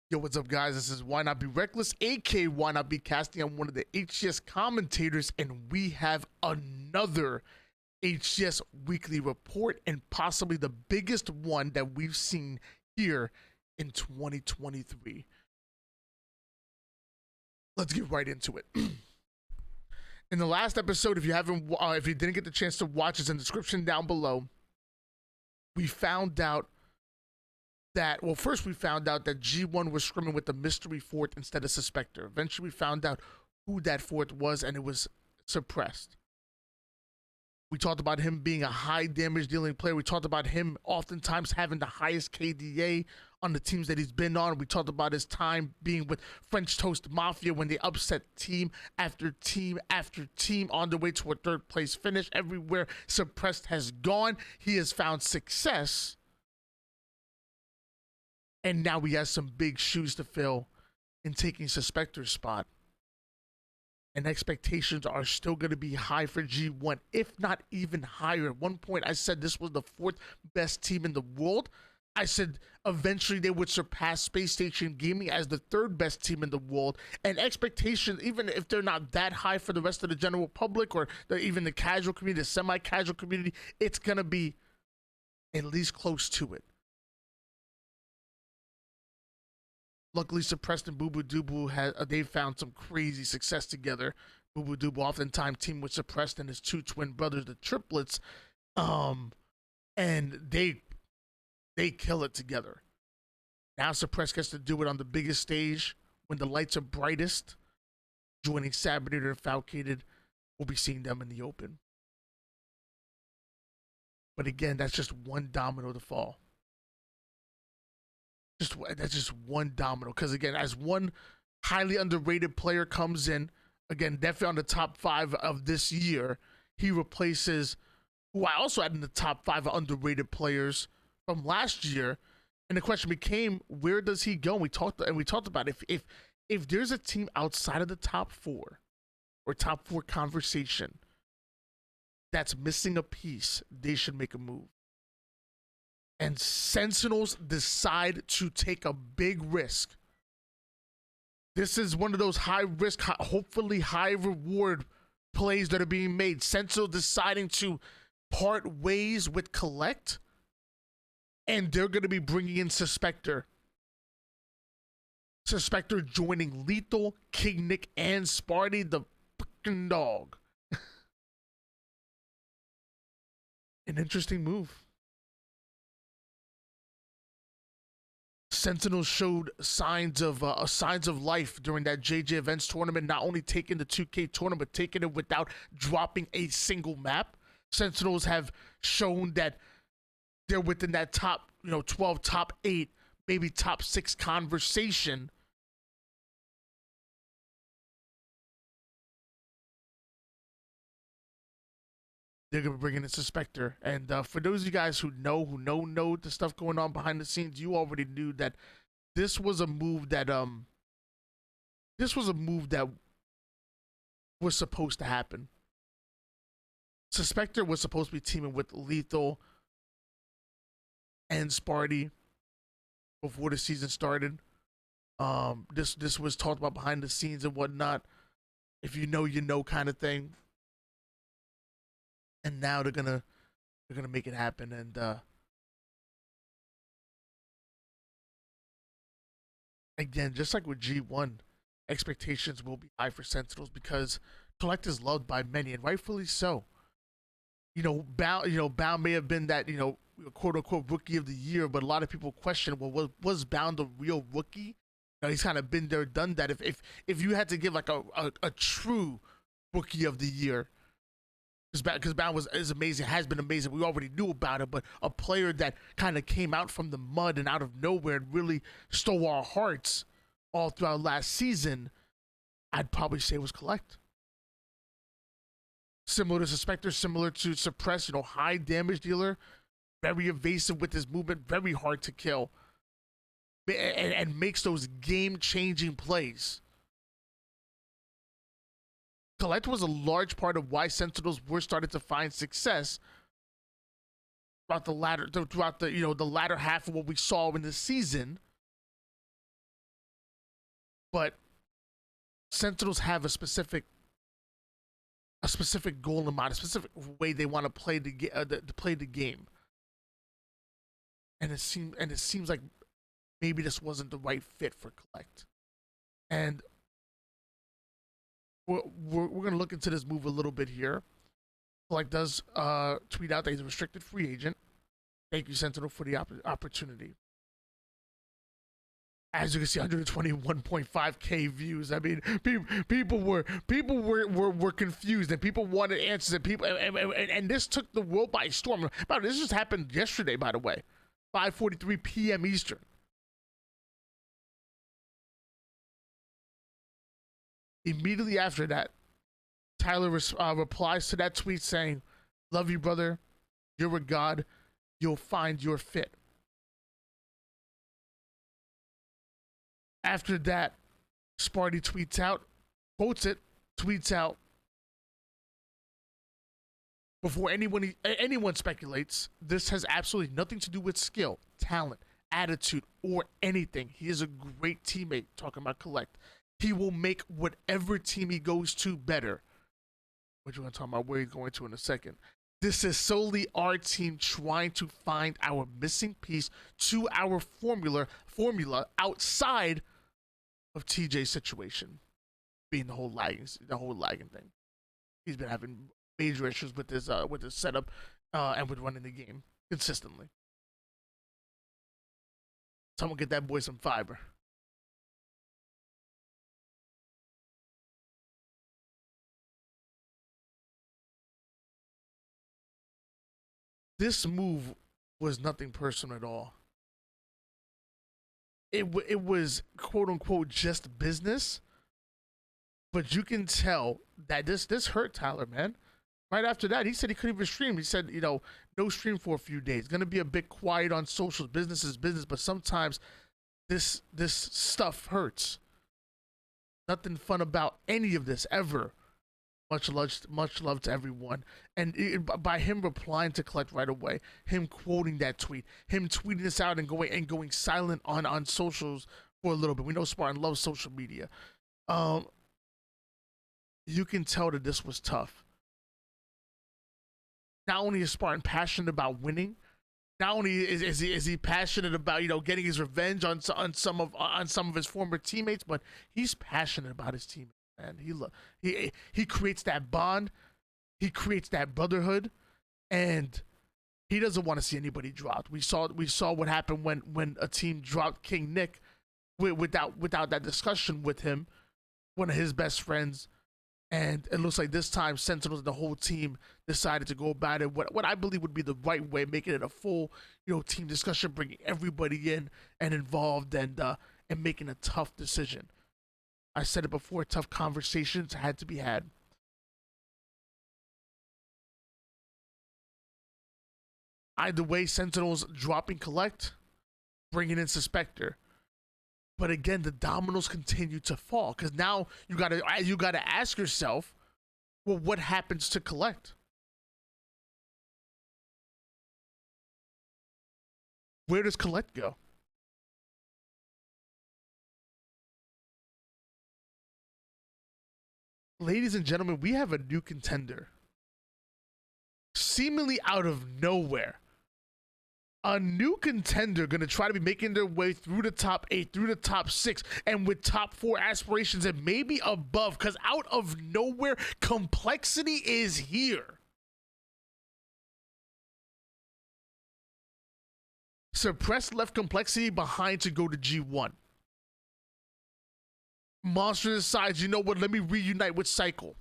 Yo, what's up, guys? This is Why Not Be Reckless, aka Why Not Be Casting. I'm one of the HCS commentators, and we have another HCS weekly report, and possibly the biggest one that we've seen here in 2023. Let's get right into it. In the last episode, if you didn't get the chance to watch, it's in the description down below. We found out that, well, first we found out that G1 was scrimming with the mystery fort instead of Suspector. Eventually we found out who that fort was, and it was suppressed. We talked about him being a high damage dealing player. We talked about him oftentimes having the highest KDA on the teams that he's been on. We talked about his time being with French Toast Mafia when they upset team after team after team on the way to a third place finish. Everywhere Suppressed has gone, he has found success. And now he has some big shoes to fill in taking Suspector's spot. And expectations are still going to be high for G1, if not even higher. At one point, I said this was the fourth best team in the world. I said eventually they would surpass Space Station Gaming as the third best team in the world. And expectations, even if they're not that high for the rest of the general public or even the casual community, the semi-casual community, it's going to be at least close to it. Luckily, Suppressed and Boo Boo Dubu they found some crazy success together. Boo Boo Dubu oftentimes team with Suppressed and his two twin brothers, the triplets, and they kill it together. Now Suppressed gets to do it on the biggest stage when the lights are brightest. Joining Sabinator and Falcated, we'll be seeing them in the open. But again, that's just one domino to fall. That's just one domino. Because again, as one highly underrated player comes in, again, definitely on the top 5 of this year, he replaces who I also had in the top 5 of underrated players from last year. And the question became, where does he go? And we talked about if there's a team outside of the top 4 or top 4 conversation that's missing a piece, they should make a move. And Sentinels decide to take a big risk. This is one of those high risk, hopefully high reward plays that are being made. Sentinels deciding to part ways with Collect, and they're going to be bringing in Suspector. Suspector joining Lethal, King Nick, and Sparty the fucking dog. An interesting move. Sentinels showed signs of life during that JJ Events tournament, not only taking the 2K tournament, but taking it without dropping a single map. Sentinels have shown that they're within that top, 12, top 8, maybe top 6 conversation. They're going to be bringing in Suspector. And for those of you guys who know the stuff going on behind the scenes, you already knew that this was a move that was supposed to happen. Suspector was supposed to be teaming with Lethal and Sparty before the season started. This was talked about behind the scenes and whatnot. If you know kind of thing. And now they're gonna make it happen. And again, just like with G1, expectations will be high for Sentinels because Collect is loved by many, and rightfully so. Bound may have been that quote unquote rookie of the year, but a lot of people question, well, was Bound a real rookie? He's kind of been there, done that. If you had to give like a true rookie of the year. Because Bound is amazing, has been amazing. We already knew about it, but a player that kind of came out from the mud and out of nowhere and really stole our hearts all throughout last season, I'd probably say was Collect. Similar to Suspector, similar to Suppress, high damage dealer, very evasive with his movement, very hard to kill, and makes those game-changing plays. Collect was a large part of why Sentinels were starting to find success throughout the latter half of what we saw in the season. but Sentinels have a specific goal in mind, a specific way they want to play the game, and it seems like maybe this wasn't the right fit for Collect, and we're gonna look into this move a little bit here. Collect does tweet out that he's a restricted free agent. Thank you, Sentinel, for the opportunity. As you can see, 121.5k views. I mean, people were confused, and people wanted answers, and this took the world by storm. This just happened yesterday, by the way, 5:43 p.m. Eastern. Immediately after that, Tyler replies to that tweet saying, "Love you, brother. You're a god. You'll find your fit." After that, Sparty tweets out, quotes it, tweets out, "Before anyone speculates, this has absolutely nothing to do with skill, talent, attitude, or anything. He is a great teammate," talking about Collect. "He will make whatever team he goes to better," which we're going to talk about where he's going to in a second. "This is solely our team trying to find our missing piece to our formula outside of TJ's situation," being the whole lagging thing. He's been having major issues with his setup and with running the game consistently. Someone get that boy some fiber. This move was nothing personal at all. It was quote unquote just business, but you can tell that this hurt Tyler, man. Right after that, he said he couldn't even stream. He said, no stream for a few days. Gonna be a bit quiet on socials. Business is business, but sometimes this stuff hurts. Nothing fun about any of this ever. Much love to everyone. And by him replying to Collect right away, him quoting that tweet, him tweeting this out and going silent on socials for a little bit. We know Spartan loves social media. You can tell that this was tough. Not only is Spartan passionate about winning, not only is he passionate about getting his revenge on some of his former teammates, but he's passionate about his teammates. And he creates that bond, he creates that brotherhood, and he doesn't want to see anybody dropped. We saw what happened when a team dropped King Nick without that discussion with him, one of his best friends. And it looks like this time Sentinels and the whole team decided to go about it what I believe would be the right way, making it a full team discussion, bringing everybody in and involved, and making a tough decision. I said it before, tough conversations had to be had. Either way, Sentinels dropping Collect, bringing in Suspector. But again, the dominoes continue to fall, because now you gotta ask yourself, well, what happens to Collect? Where does Collect go? Ladies and gentlemen, we have a new contender. Seemingly out of nowhere. A new contender going to try to be making their way through the top 8, through the top 6, and with top 4 aspirations and maybe above, because out of nowhere, Complexity is here. Suppress left Complexity behind to go to G1. Monster decides, you know what, let me reunite with Cycle.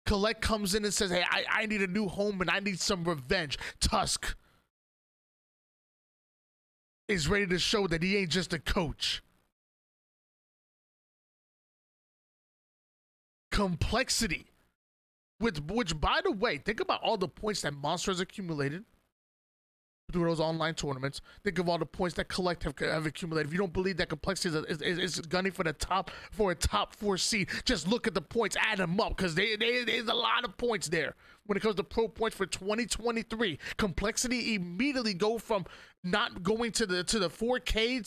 Collect comes in and says, hey, I need a new home and I need some revenge. Tusk is ready to show that he ain't just a coach. Complexity, which by the way, think about all the points that Monster has accumulated through those online tournaments. Think of all the points that Collect have accumulated. If you don't believe that Complexity is gunning for a top 4 seed, just look at the points, add them up, because there's a lot of points there. When it comes to pro points for 2023, Complexity immediately go from not going to the 4K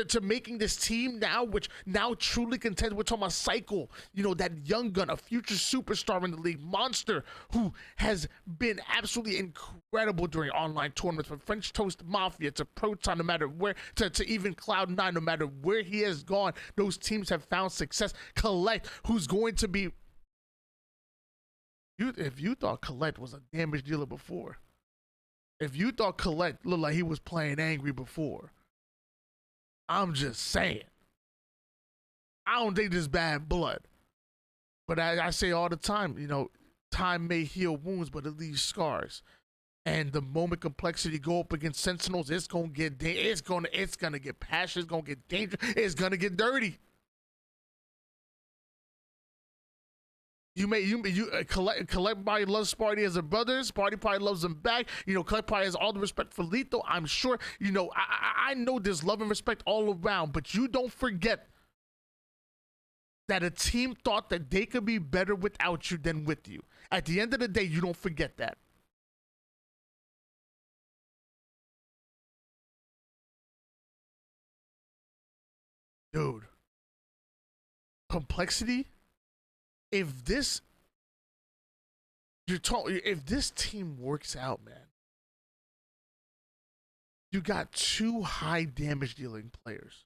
to making this team now, which now truly contends. We're talking about Cycle, that young gun, a future superstar in the league, Monster, who has been absolutely incredible during online tournaments, from French Toast Mafia to Proton, no matter where, to even Cloud9, no matter where he has gone, those teams have found success. Collect, who's going to be, if you thought Collect was a damage dealer before, if you thought Collect looked like he was playing angry before, I'm just saying. I don't think this bad blood. But I say all the time, time may heal wounds, but it leaves scars. And the moment Complexity go up against Sentinels, it's gonna get get passionate, it's gonna get dangerous, it's gonna get dirty. Collect probably loves Sparty as a brother. Sparty probably loves him back. Collect probably has all the respect for Lethal. I'm sure. I know there's love and respect all around, but you don't forget that a team thought that they could be better without you than with you. At the end of the day, you don't forget that. Dude. Complexity. If this team works out, man, you got two high damage dealing players.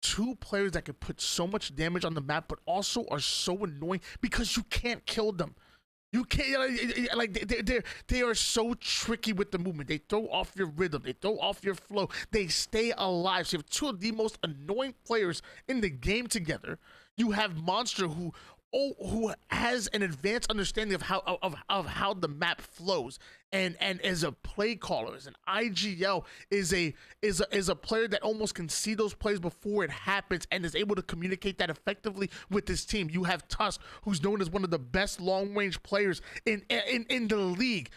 Two players that can put so much damage on the map, but also are so annoying because you can't kill them. You can't, they are so tricky with the movement. They throw off your rhythm. They throw off your flow. They stay alive. So you have two of the most annoying players in the game together. You have Monster, who has an advanced understanding of how the map flows, and as a play caller, as an IGL, is a player that almost can see those plays before it happens and is able to communicate that effectively with his team. You have Tusk, who's known as one of the best long range players in the league.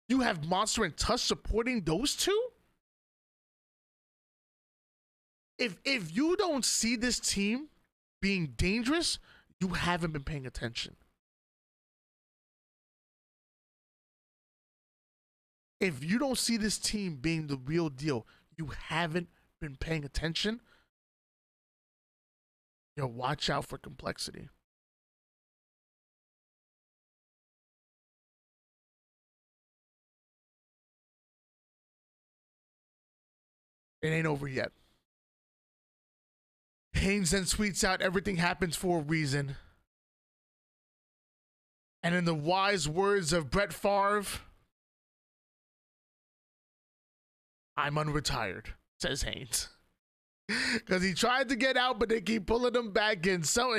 You have Monster and Tusk supporting those two. If you don't see this team being dangerous, you haven't been paying attention. If you don't see this team being the real deal, you haven't been paying attention. Watch out for Complexity. It ain't over yet. Haynes then tweets out, "Everything happens for a reason." And in the wise words of Brett Favre, "I'm unretired," says Haynes. Because he tried to get out, but they keep pulling him back in. So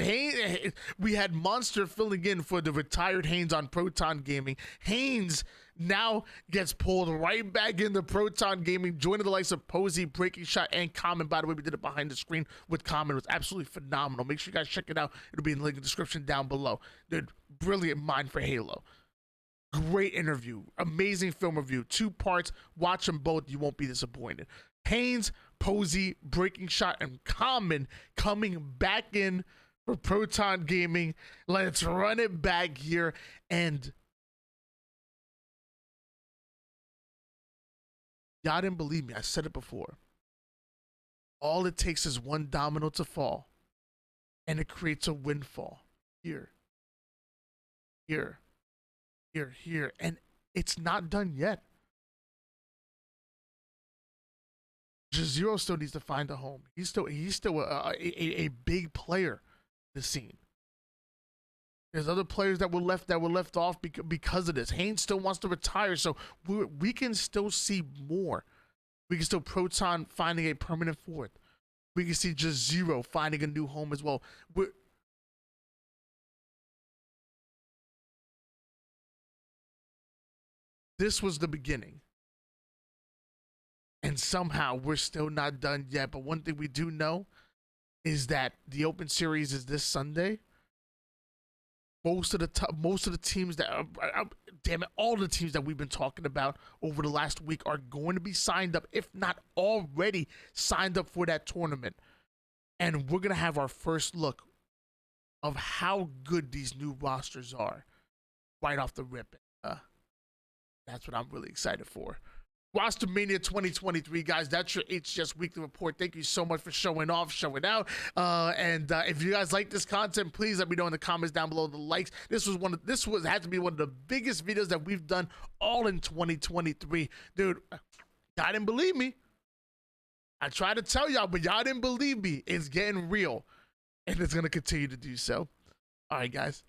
we had Monster filling in for the retired Haynes on Proton Gaming. Haynes now gets pulled right back into Proton Gaming, joining the likes of Posey, Breaking Shot, and Common. By the way, we did it behind the screen with Common. It was absolutely phenomenal. Make sure you guys check it out. It'll be in the link in the description down below. Dude, brilliant mind for Halo. Great interview. Amazing film review. 2 parts. Watch them both. You won't be disappointed. Haynes, Posey, Breaking Shot, and Common coming back in for Proton Gaming. Let's run it back here. And y'all didn't believe me. I said it before. All it takes is one domino to fall, and it creates a windfall. Here. And it's not done yet. Jazero still needs to find a home. He's still a big player in the scene. There's other players that were left off because of this. Haynes still wants to retire, so we can still see more. We can still Proton finding a permanent fourth. We can see Jazero finding a new home as well. This was the beginning. And somehow we're still not done yet. But one thing we do know is that the Open Series is this Sunday. Most of the teams that all the teams that we've been talking about over the last week are going to be signed up, if not already signed up for that tournament. And we're gonna have our first look of how good these new rosters are right off the rip. That's what I'm really excited for. Rostermania 2023, guys. That's your HCS weekly report. Thank you so much for showing off, showing out. And if you guys like this content, please let me know in the comments down below. The likes. This had to be one of the biggest videos that we've done all in 2023, dude. Y'all didn't believe me. I tried to tell y'all, but y'all didn't believe me. It's getting real, and it's gonna continue to do so. All right, guys.